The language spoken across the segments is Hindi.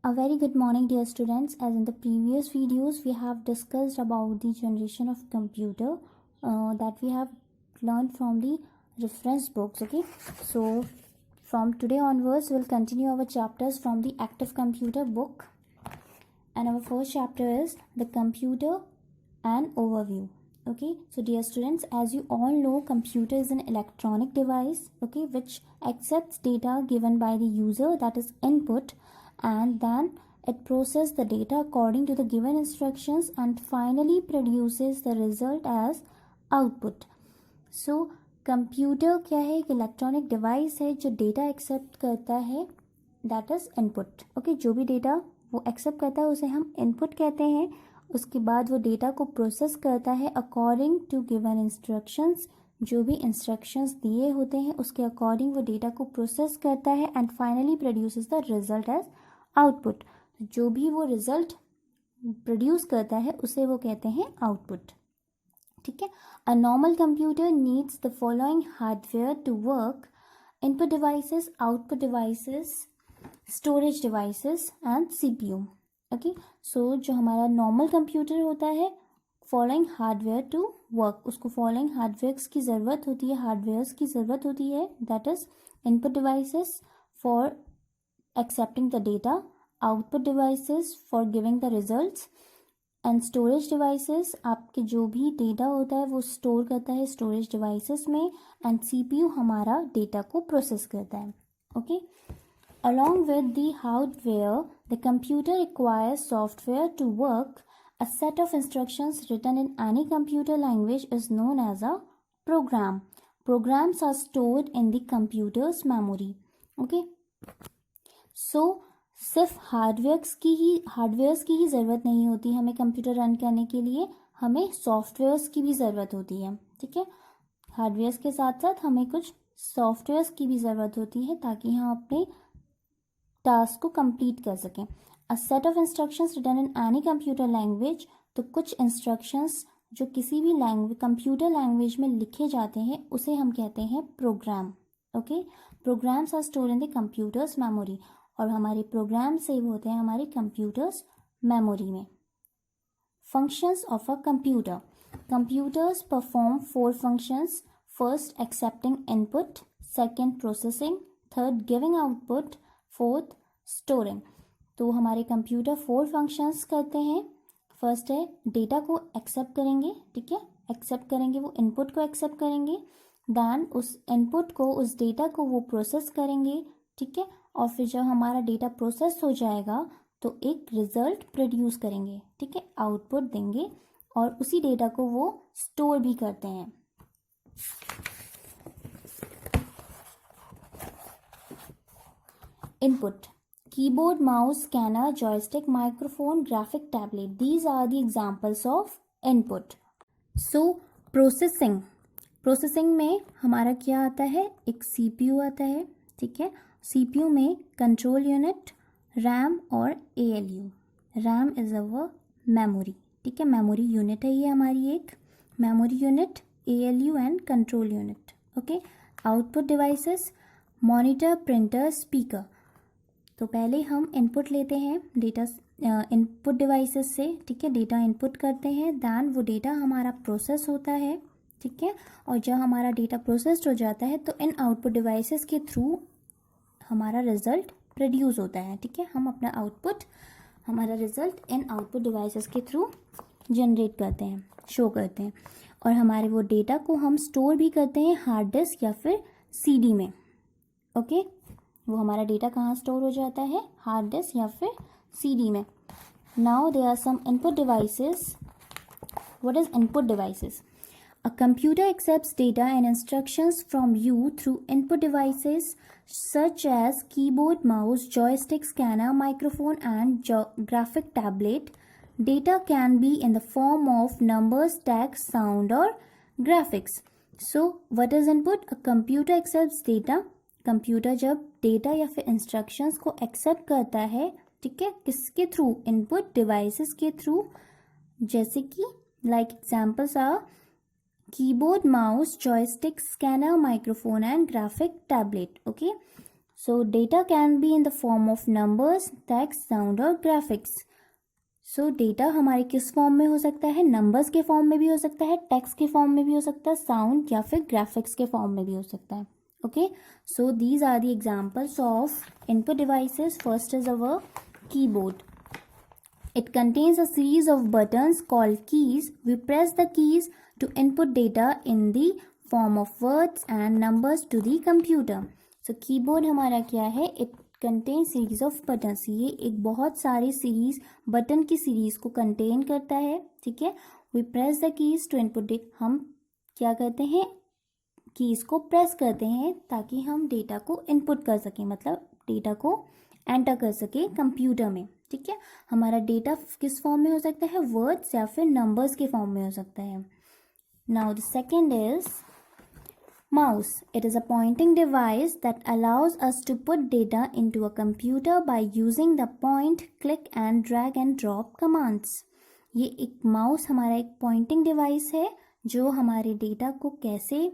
A very good morning, dear students. As in the previous videos, we have discussed about the generation of computer that we have learned from the reference books. Okay, so from today onwards, we'll continue our chapters from the active computer book, and our first chapter is the computer and overview. Okay, so dear students, as you all know, computer is an electronic device, okay, which accepts data given by the user, that is input, and then it processes the data according to the given instructions and finally produces the result as output. So computer क्या है? एक इलेक्ट्रॉनिक डिवाइस है जो डेटा एक्सेप्ट करता है, दैट इज इनपुट. ओके, जो भी डेटा वो एक्सेप्ट करता है उसे हम इनपुट कहते हैं. उसके बाद वो डेटा को प्रोसेस करता है अकॉर्डिंग टू गिवन इंस्ट्रक्शंस. जो भी इंस्ट्रक्शंस दिए होते हैं उसके अकॉर्डिंग वो डेटा को प्रोसेस करता है and finally produces the result as output. जो भी वो रिजल्ट प्रोड्यूस करता है उसे वो कहते हैं आउटपुट. ठीक है. A normal computer needs the following hardware to work: input devices, output devices, storage devices and CPU. Okay, so जो हमारा नॉर्मल कंप्यूटर होता है, फॉलोइंग हार्डवेयर टू वर्क, उसको फॉलोइंग हार्डवेयर्स की ज़रूरत होती है, हार्डवेयर्स की ज़रूरत होती है. That is input devices for accepting the data, output devices for giving the results, and storage devices, आपके जो भी डेटा होता है वो स्टोर करता है स्टोरेज डिवाइसेस में, एंड सीपीयू हमारा डेटा को प्रोसेस करता है. Okay, along with the hardware, the computer requires software to work. A set of instructions written in any computer language is known as a program. Programs are stored in the computer's memory. Okay, so सिर्फ हार्डवेयर्स की ही ज़रूरत नहीं होती हमें कंप्यूटर रन करने के लिए, हमें सॉफ्टवेयर्स की भी ज़रूरत होती है. ठीक है, हार्डवेयर्स के साथ साथ हमें कुछ सॉफ्टवेयर्स की भी ज़रूरत होती है ताकि हम अपने टास्क को कंप्लीट कर सकें. A set of instructions written in any computer language, तो कुछ इंस्ट्रक्शंस जो किसी भी कंप्यूटर लैंग्वेज में लिखे जाते हैं उसे हम कहते हैं program. Okay, programs are store in the computer's memory, और हमारे प्रोग्राम सेव होते हैं हमारे कंप्यूटर्स मेमोरी में. Functions of a computer: computers perform 4 functions. First, accepting input. Second, processing. Third, giving output. Fourth, storing. तो हमारे कंप्यूटर 4 फंक्शंस करते हैं. फर्स्ट है डेटा को एक्सेप्ट करेंगे. ठीक है, एक्सेप्ट करेंगे, वो इनपुट को एक्सेप्ट करेंगे, देन उस इनपुट को, उस डेटा को वो प्रोसेस करेंगे. ठीक है, और फिर जब हमारा डेटा प्रोसेस हो जाएगा तो एक रिजल्ट प्रोड्यूस करेंगे. ठीक है, आउटपुट देंगे, और उसी डेटा को वो स्टोर भी करते हैं. Input: keyboard, mouse, scanner, joystick, microphone, graphic tablet. These are the examples of input. So processing में हमारा क्या आता है? एक सीपीयू आता है. ठीक है, सीपीयू में कंट्रोल यूनिट, रैम और ALU. RAM is our memory. ठीक है, मेमोरी यूनिट है ये हमारी, एक memory unit, ALU and control unit. Okay, output devices: monitor, printer, speaker. तो पहले हम इनपुट लेते हैं डेटा इनपुट डिवाइसेस से. ठीक है, डेटा इनपुट करते हैं, दैन वो डेटा हमारा प्रोसेस होता है. ठीक है, और जब हमारा डेटा प्रोसेस्ड हो जाता है तो इन आउटपुट डिवाइसेस के थ्रू हमारा रिजल्ट प्रोड्यूस होता है. ठीक है, हम अपना आउटपुट, हमारा रिजल्ट इन आउटपुट डिवाइसेस के थ्रू जनरेट करते हैं, शो करते हैं, और हमारे वो डेटा को हम स्टोर भी करते हैं हार्ड डिस्क या फिर सीडी में. ओके, वो हमारा डेटा कहाँ स्टोर हो जाता है? हार्ड डिस्क या फिर सीडी में. Now there are some input devices. What is input devices? A computer accepts data and instructions from you through input devices such as keyboard, mouse, joystick, scanner, microphone and graphic tablet. Data can be in the form of numbers, text, sound or graphics. So what is input? A computer accepts data. Computer जब डेटा या फिर इंस्ट्रक्शंस को एक्सेप्ट करता है, ठीक है, किसके थ्रू? इनपुट डिवाइसेस के थ्रू. जैसे कि like examples are keyboard, mouse, joystick, scanner, microphone and graphic tablet. Okay, So data can be in the form of numbers, text, sound और graphics. So data हमारे किस फॉर्म में हो सकता है? नंबर्स के फॉर्म में भी हो सकता है, टेक्स्ट के फॉर्म में भी हो सकता है, साउंड या फिर ग्राफिक्स के फॉर्म में भी हो सकता है. Okay, so these are the examples of input devices. First is our keyboard. It contains a series of buttons called keys. We press the keys to input data in the form of words and numbers to the computer. So keyboard हमारा क्या है? It contains series of buttons. ये एक बहुत सारी सीरीज बटन की सीरीज को कंटेन करता है. ठीक है. We press the keys to input data. हम क्या करते हैं? कीज को प्रेस करते हैं ताकि हम डेटा को इनपुट कर सकें, मतलब डेटा को एंटर कर सके कंप्यूटर में. ठीक है. हमारा डेटा किस फॉर्म में हो सकता है? वर्ड्स या फिर नंबर्स के फॉर्म में हो सकता है. Now the second is mouse. It is a pointing device that allows us to put data into a computer by using the point, click and drag and drop commands. ये एक माउस हमारा एक पॉइंटिंग डिवाइस है जो हमारे डेटा को कैसे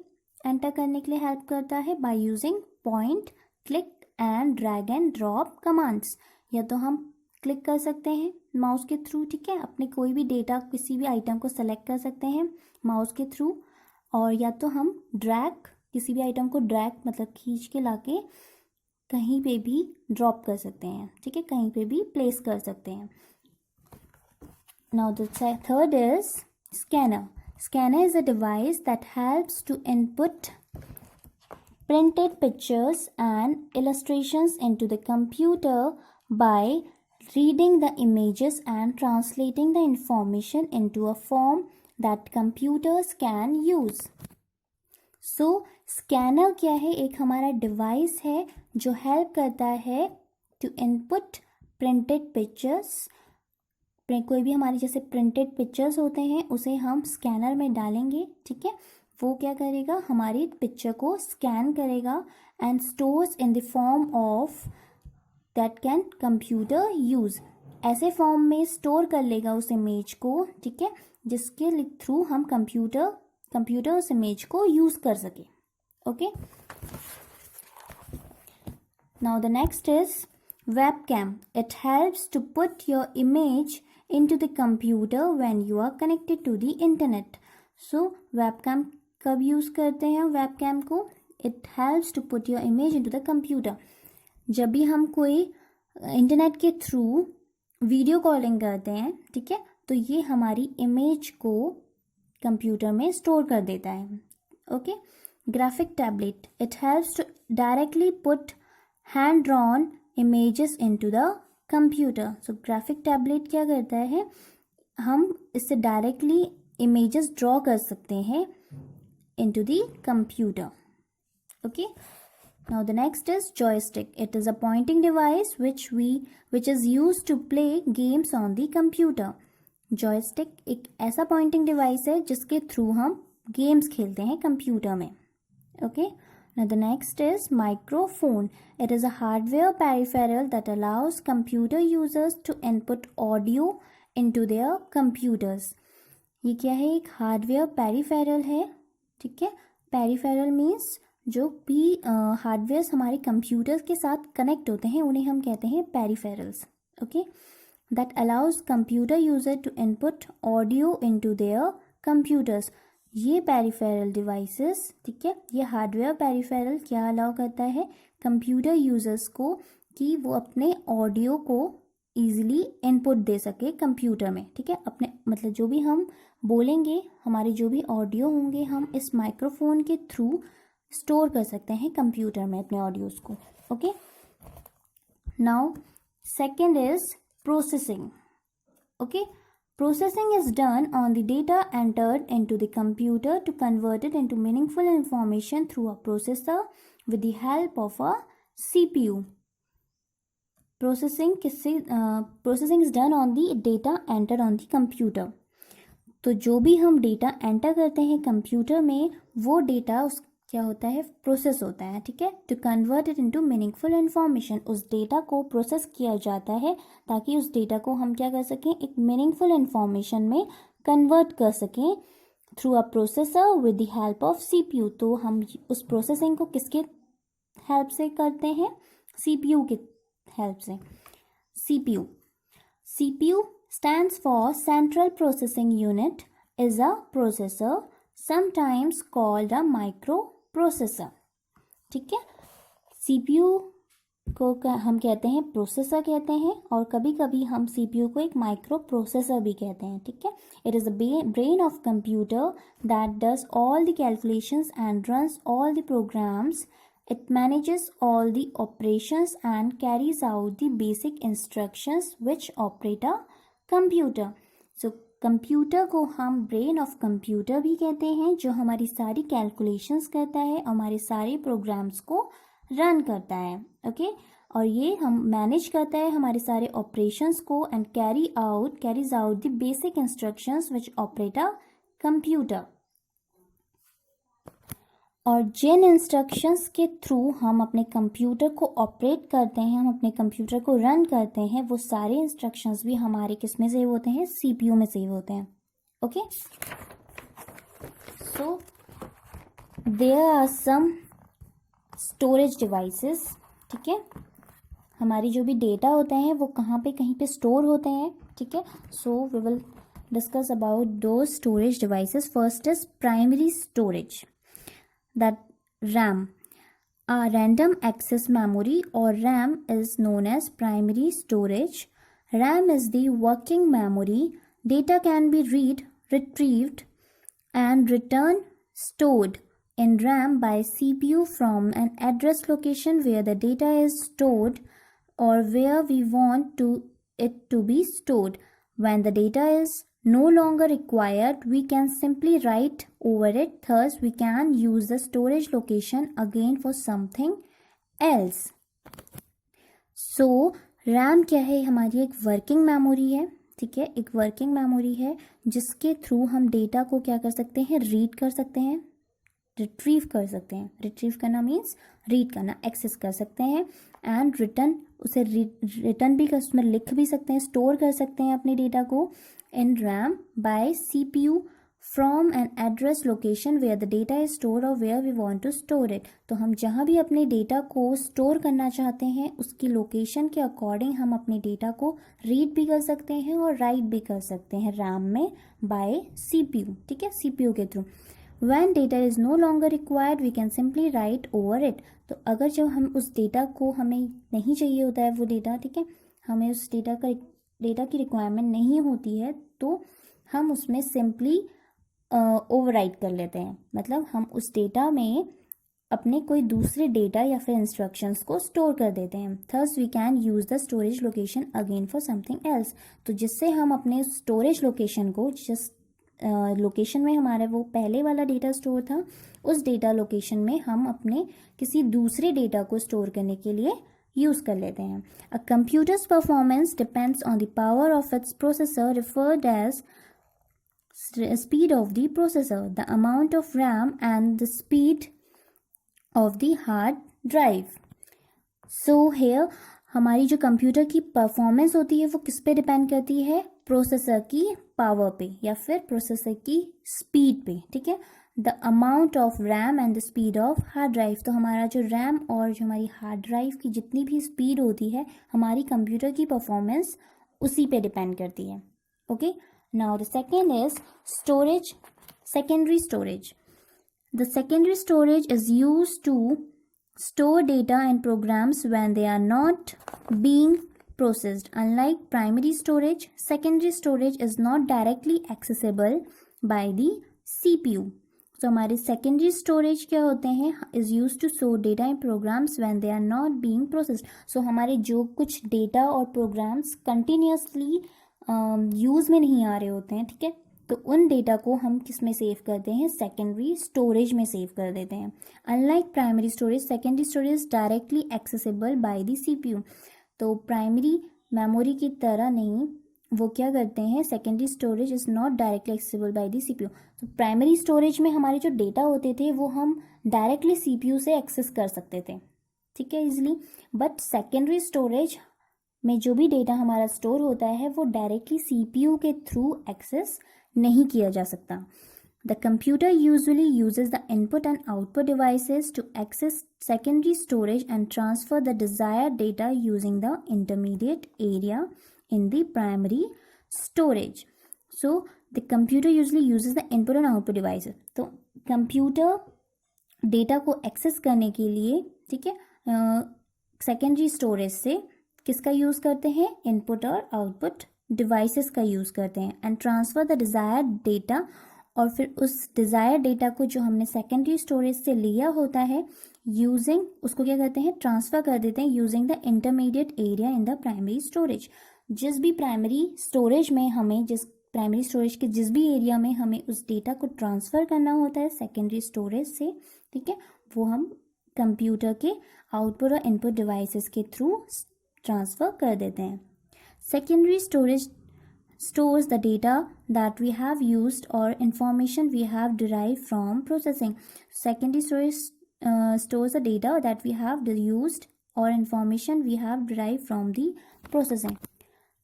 एंटर करने के लिए हेल्प करता है by using point, click and drag and drop commands. या तो हम क्लिक कर सकते हैं माउस के थ्रू. ठीक है. अपने कोई भी डेटा किसी भी आइटम को सेलेक्ट कर सकते हैं माउस के थ्रू, और या तो हम ड्रैग किसी भी आइटम को ड्रैग मतलब खींच के लाके कहीं पे भी ड्रॉप कर सकते हैं. ठीक है. कहीं पे भी प्लेस कर सकते हैं. Now the third is scanner. Scanner is a device that helps to input printed pictures and illustrations into the computer by reading the images and translating the information into a form that computers can use. So, scanner क्या है? एक हमारा डिवाइस है जो हेल्प करता है to input printed pictures. कोई भी हमारी जैसे प्रिंटेड पिक्चर्स होते हैं उसे हम स्कैनर में डालेंगे. ठीक है. वो क्या करेगा? हमारी पिक्चर को स्कैन करेगा and stores in the form of that can computer use. ऐसे फॉर्म में स्टोर कर लेगा उस इमेज को. ठीक है. जिसके थ्रू हम कंप्यूटर उस इमेज को यूज कर सके. Okay. Now the next is webcam. It helps to put your image into the computer when you are connected to the internet. So webcam कब यूज़ करते हैं webcam को? It helps to put your image into the computer. जब भी हम कोई इंटरनेट के थ्रू वीडियो कॉलिंग करते हैं, ठीक है, तो ये हमारी इमेज को कंप्यूटर में स्टोर कर देता है. Okay. Graphic tablet. It helps to directly put hand drawn images into the computer. So graphic tablet क्या करता है? हम इससे डायरेक्टली इमेजेस ड्रॉ कर सकते हैं into the computer. Okay. Now the next is joystick. It is a pointing device which is used to play games on the computer. Joystick एक ऐसा pointing device है जिसके थ्रू हम गेम्स खेलते हैं कंप्यूटर में. Okay. Now the next is microphone. It is a hardware peripheral that allows computer users to input audio into their computers. ये क्या है? एक हार्डवेयर पेरिफेरल है. ठीक है. पेरिफेरल मीन्स जो भी हार्डवेयर हमारे कंप्यूटर के साथ कनेक्ट होते हैं उन्हें हम कहते हैं peripherals. Okay. That allows computer user to input audio into their computers. ये पेरिफेरल डिवाइसेस, ठीक है, ये हार्डवेयर पेरिफेरल क्या अलाउ करता है? कंप्यूटर यूजर्स को कि वो अपने ऑडियो को इजीली इनपुट दे सके कंप्यूटर में. ठीक है. अपने मतलब जो भी हम बोलेंगे, हमारे जो भी ऑडियो होंगे, हम इस माइक्रोफोन के थ्रू स्टोर कर सकते हैं कंप्यूटर में अपने ऑडियोज को. Okay. Now second is processing. Okay. Processing is done on the data entered into the computer to convert it into meaningful information through a processor with the help of a CPU. Processing is done on the data entered on the computer. तो जो भी हम डेटा एंटर करते हैं कंप्यूटर में वो डेटा उस क्या होता है? प्रोसेस होता है. ठीक है. To convert it into meaningful information. उस डेटा को प्रोसेस किया जाता है ताकि उस डेटा को हम क्या कर सकें? एक मीनिंगफुल इन्फॉर्मेशन में कन्वर्ट कर सकें through a processor with the help of CPU. तो हम उस प्रोसेसिंग को किसके हेल्प से करते हैं? सीपीयू की हेल्प से। CPU stands for Central Processing Unit, is a processor, sometimes called a microprocessor। ठीक है, सीपीयू को हम कहते हैं प्रोसेसर कहते हैं, और कभी कभी हम सीपीयू को एक माइक्रो प्रोसेसर भी कहते हैं। ठीक है, it is the brain of computer that does all the calculations and runs all the programs. It manages all the operations and carries out the basic instructions which operate a computer. So computer को हम ब्रेन ऑफ कंप्यूटर भी कहते हैं, जो हमारी सारी कैलकुलेशंस करता है, हमारे सारे प्रोग्राम्स को रन करता है। ओके, और ये हम मैनेज करता है हमारे सारे ऑपरेशंस को and carries out the basic instructions which operate a computer. और जिन इंस्ट्रक्शंस के थ्रू हम अपने कंप्यूटर को ऑपरेट करते हैं, हम अपने कंप्यूटर को रन करते हैं, वो सारे इंस्ट्रक्शंस भी हमारे किस में सेव होते हैं? सीपीयू में सेव होते हैं। Okay, so there are some storage devices. ठीक है, हमारी जो भी डेटा होते हैं वो कहाँ पे कहीं पे स्टोर होते हैं। ठीक है, so we will discuss about दो storage devices. First is primary storage, that RAM. A random access memory or RAM is known as primary storage. RAM is the working memory. Data can be read, retrieved and returned stored in RAM by CPU from an address location where the data is stored or where we want it to be stored. When the data is no longer required, we can simply write over it. Thus, we can use the storage location again for something else. So, RAM क्या है? हमारी एक वर्किंग मेमोरी है। ठीक है, एक वर्किंग मेमोरी है जिसके थ्रू हम डेटा को क्या कर सकते हैं? रीड कर सकते हैं, रिट्रीव कर सकते हैं। रिट्रीव करना मीन्स रीड करना, एक्सेस कर सकते हैं, एंड रिटर्न, उसे रिटर्न भी उसमें लिख भी सकते हैं, स्टोर कर सकते हैं अपने डेटा को in RAM by CPU from an address location where the data is stored or where we want to store it. तो हम जहाँ भी अपने डेटा को स्टोर करना चाहते हैं उसकी लोकेशन के अकॉर्डिंग हम अपने डेटा को रीड भी कर सकते हैं और राइट भी कर सकते हैं RAM में by CPU। ठीक है, CPU के through. When data is no longer required, we can simply write over it. तो अगर जब हम उस डेटा को, हमें नहीं चाहिए होता है वो डेटा, ठीक है, हमें उस डेटा की रिक्वायरमेंट नहीं होती है, तो हम उसमें सिंपली ओवरराइट कर लेते हैं। मतलब हम उस डेटा में अपने कोई दूसरे डेटा या फिर इंस्ट्रक्शंस को स्टोर कर देते हैं। Thus we can use the storage location again for something else. तो जिससे हम अपने स्टोरेज लोकेशन को, जिस लोकेशन में हमारा वो पहले वाला डेटा स्टोर था, उस डेटा लोकेशन में हम अपने किसी दूसरे डेटा को स्टोर करने के लिए यूज कर लेते हैं। A computer's performance depends on the power of its processor referred as speed of the processor, the amount of RAM and the speed of the hard drive. So here हमारी जो कंप्यूटर की परफॉर्मेंस होती है वो किस पे डिपेंड करती है? प्रोसेसर की पावर पे या फिर प्रोसेसर की स्पीड पे। ठीक है, the amount of RAM and the speed of hard drive. तो हमारा जो रैम और जो हमारी हार्ड ड्राइव की जितनी भी स्पीड होती है, हमारी कंप्यूटर की परफॉर्मेंस उसी पे डिपेंड करती है। Okay, now the second is storage, secondary storage. The secondary storage is used to store data and programs when they are not being processed. Unlike primary storage, secondary storage is not directly accessible by the CPU. So हमारे secondary storage क्या होते हैं? is used to store data and programs when they are not being processed. So हमारे जो कुछ data और programs continuously use में नहीं आ रहे होते हैं, ठीक है, तो उन डेटा को हम किस में सेव करते हैं? सेकेंडरी स्टोरेज में सेव कर देते हैं। Unlike primary storage, secondary storage directly accessible by the CPU. तो प्राइमरी मेमोरी की तरह नहीं, वो क्या करते हैं? Secondary storage is not directly accessible by the CPU. तो प्राइमरी स्टोरेज में हमारे जो डेटा होते थे वो हम डायरेक्टली सीपीयू से एक्सेस कर सकते थे, ठीक है, इजिली। बट सेकेंडरी स्टोरेज में जो भी डेटा हमारा स्टोर होता है वो डायरेक्टली सीपीयू के थ्रू एक्सेस नहीं किया जा सकता। The computer usually uses the input and output devices to access secondary storage and transfer the desired data using the intermediate area in the primary storage. So the computer usually uses the input and output devices. तो कंप्यूटर डेटा को एक्सेस करने के लिए, ठीक है, सेकेंडरी स्टोरेज से किसका यूज़ करते हैं, इनपुट और आउटपुट डिवाइसेस का यूज़ करते हैं, and transfer the desired data, और फिर उस डिज़ायर्ड डेटा को जो हमने सेकेंडरी स्टोरेज से लिया होता है यूजिंग, उसको क्या करते हैं, ट्रांसफ़र कर देते हैं using the intermediate area in the primary storage. जिस भी प्राइमरी स्टोरेज में हमें, जिस प्राइमरी स्टोरेज के जिस भी एरिया में हमें उस डेटा को ट्रांसफ़र करना होता है सेकेंडरी स्टोरेज से, ठीक है, वो हम कंप्यूटर के आउटपुट और इनपुट डिवाइसेस के थ्रू ट्रांसफ़र कर देते हैं. Secondary storage stores the data that we have used or information we have derived from processing. Secondary storage stores the data that we have used or information we have derived from the processing.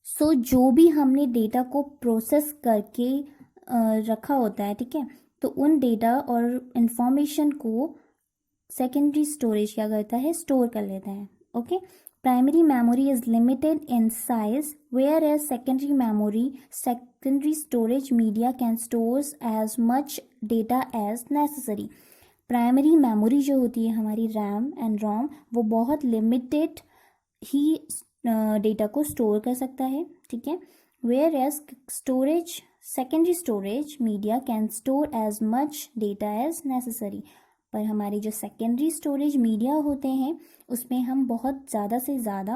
So जो भी हमने डेटा को प्रोसेस करके रखा होता है, ठीक है, तो उन डेटा और इंफॉर्मेशन को सेकेंडरी स्टोरेज क्या करता है, स्टोर कर लेता है. Okay. Primary memory is limited in size, whereas secondary storage media can store as much data as necessary. Primary memory जो होती है हमारी RAM and ROM, वो बहुत limited ही डेटा को स्टोर कर सकता है, ठीक है, whereas secondary storage media can store as much data as necessary. पर हमारी जो सेकेंडरी स्टोरेज मीडिया होते हैं उसमें हम बहुत ज़्यादा से ज़्यादा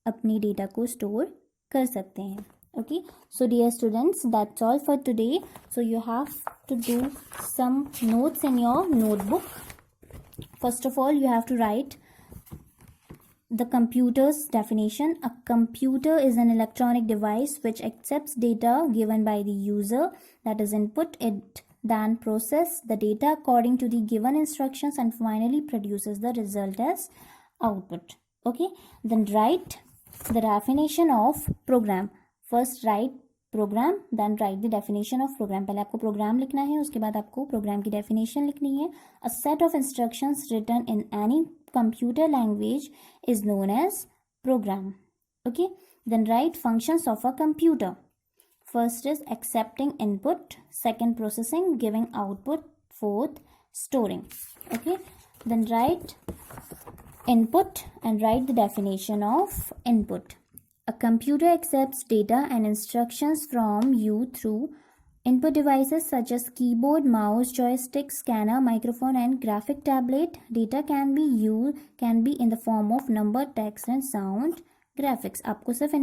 अपनी डेटा को स्टोर कर सकते हैं. Okay. So dear students, that's all for today. So you have to do some notes in your notebook. First of all you have to write the computer's definition. A computer is an electronic device which accepts data given by the user, that is input. It then process the data according to the given instructions and finally produces the result as output. Okay. Then write the definition of program. First write program, then write the definition of program. पहले आपको program लिखना है, उसके बाद आपको program की definition लिखनी है. A set of instructions written in any computer language is known as program. Okay. Then write functions of a computer. First is accepting input, second processing, giving output, fourth storing. Okay. Then write input and write the definition of input. A computer accepts data and instructions from you through input devices such as keyboard, mouse, joystick, scanner, microphone and graphic tablet. Data can be in the form of number, text and sound graphics. आपको सिर्फ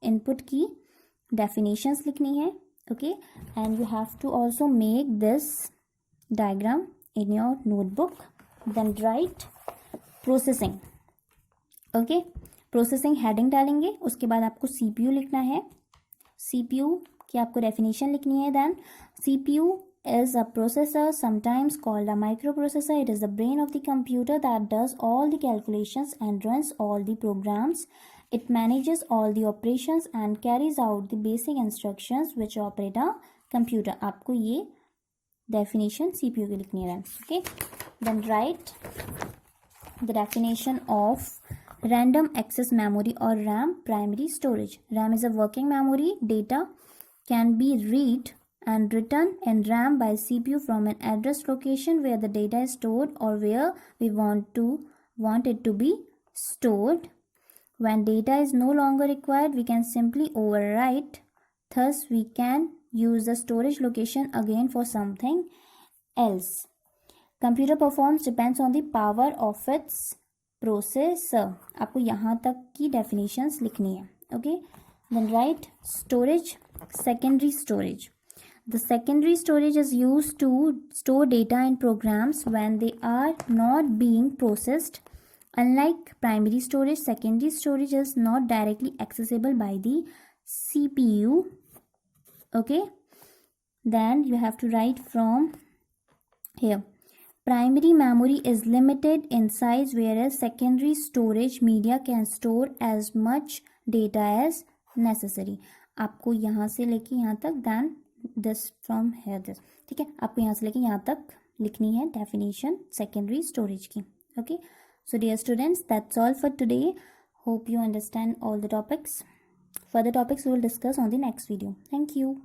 input की definitions लिखनी है. Okay. And you have to also make this diagram in your notebook. Then write processing. Okay. Processing heading डालेंगे. उसके बाद आपको CPU लिखना है. CPU की आपको डेफिनेशन लिखनी है. Then CPU is a processor, sometimes called a microprocessor. It is the brain of the computer that does all the calculations and runs all the programs. It manages all the operations and carries out the basic instructions which operate a computer. आपको ये डेफिनेशन CPU की लिखनी है. Okay. Then write the definition of random access memory or RAM primary storage. RAM is a working memory. Data can be read and written in RAM by CPU from an address location where the data is stored or where we want it to be stored. When data is no longer required, we can simply overwrite. Thus, we can use the storage location again for something else. Computer performance depends on the power of its processor. आपको यहाँ तक की डेफिनेशंस लिखनी है. Okay. Then write storage. Secondary storage. The secondary storage is used to store data in programs when they are not being processed. Unlike primary storage, secondary storage is not directly accessible by the CPU. Okay. Then you have to write from here. Primary memory is limited in size, whereas secondary storage media can store as much data as necessary. आपको यहाँ से लेके यहाँ तक then this from here this. ठीक है, आपको यहाँ से लेके यहाँ तक लिखनी है डेफिनेशन सेकेंडरी स्टोरेज की। Okay, so dear students, that's all for today. Hope you understand all the topics. Further topics we will discuss on the next video. Thank you.